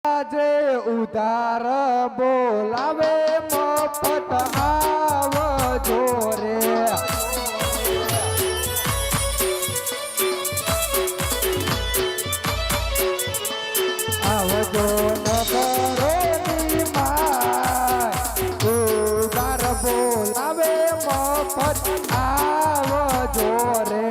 આજે ઉધાર બોલાવે મફત આવજો રે આવજો નગરોની માય ઉધાર બોલાવે મફત આવજો રે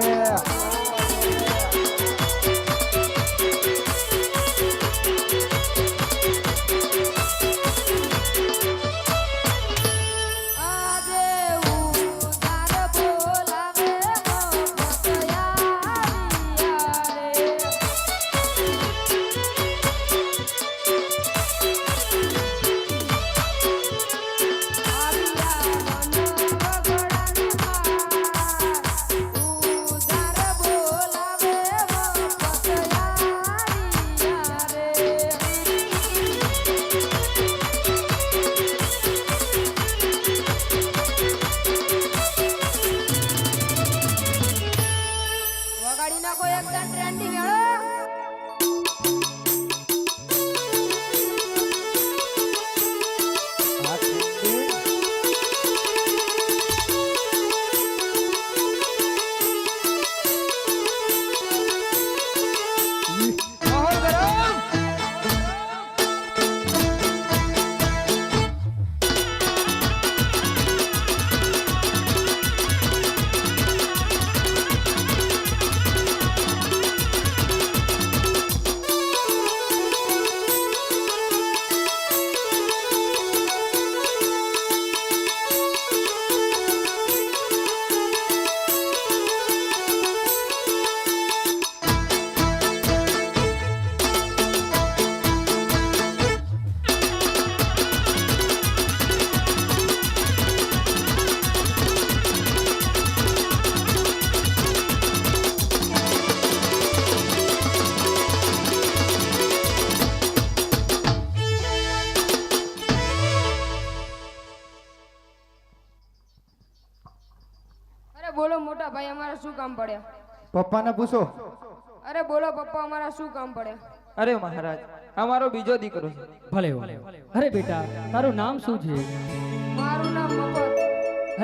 બોલો મોટા ભાઈ અમારા શું કામ પડ્યા? પપ્પાને પૂછો. અરે બોલો પપ્પા અમારા શું કામ પડ્યા? અરે મહારાજ અમારો બીજો દીકરો છે. ભલે. અરે બેટા તારું નામ શું છે? મારું નામ મફત.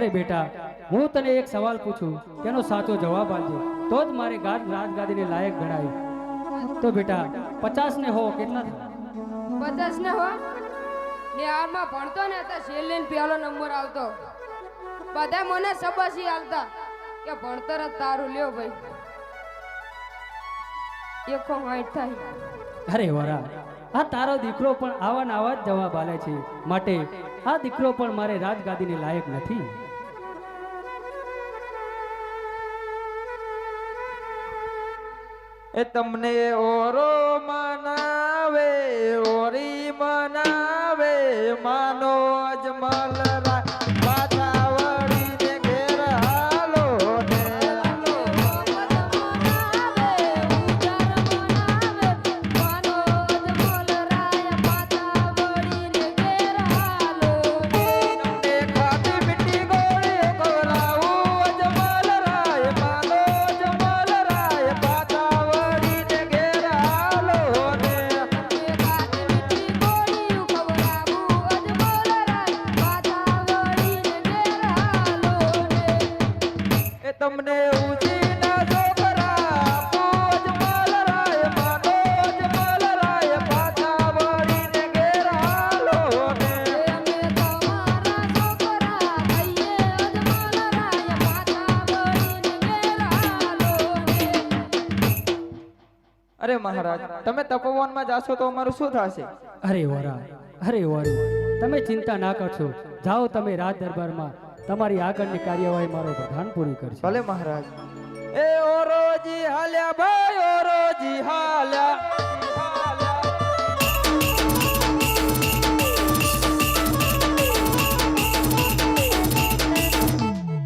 અરે બેટા હું તને એક સવાલ પૂછું તેનો સાચો જવાબ આપજે તો જ મારે રાજગાદીને લાયક ગણાય. તો બેટા 50 ને હો કેટલા થાય? 50 ને હો ને હાલમાં ભણતો ને તો છેલ્લે પહેલો નંબર આવતો. બધા મને સબાસી હાલતા કે ભણતર જ તારું લ્યો ભાઈ 160 થાય. અરે વરા આ તારો દીકરો પણ આવા ને આવા જ જવાબ આલે છે માટે આ દીકરો પણ મારે રાજગાદીને લાયક નથી. એ તમને ઓરો મનાવે ઓરી મનાવે માનો અજમલ પાછા વળીને ઘેર હાલો ને તમને ખાટી મીઠી ગોળીઓ ખવડાવું અજમલ રાય માનો અજમલ રાય પાછા વળીને ઘેર હાલો ને એ તમને ઉજીના છોકરા આપું અજમલ રાય માનો અજમલ રાય પાછા વળીને ઘેર હાલો ને અરે મહારાજ તમે તપોવનમાં જાશો તો અમારું શું થશે? અરે વરા તમે ચિંતા ના કરશો. જાઓ તમે રાજ દરબારમાં તમારી આગળની કાર્યવાહી મારો પ્રધાન પૂરી કરશે. ભલે મહારાજ. એ ઓરોજી હાલ્યા ભાઈ ઓરોજી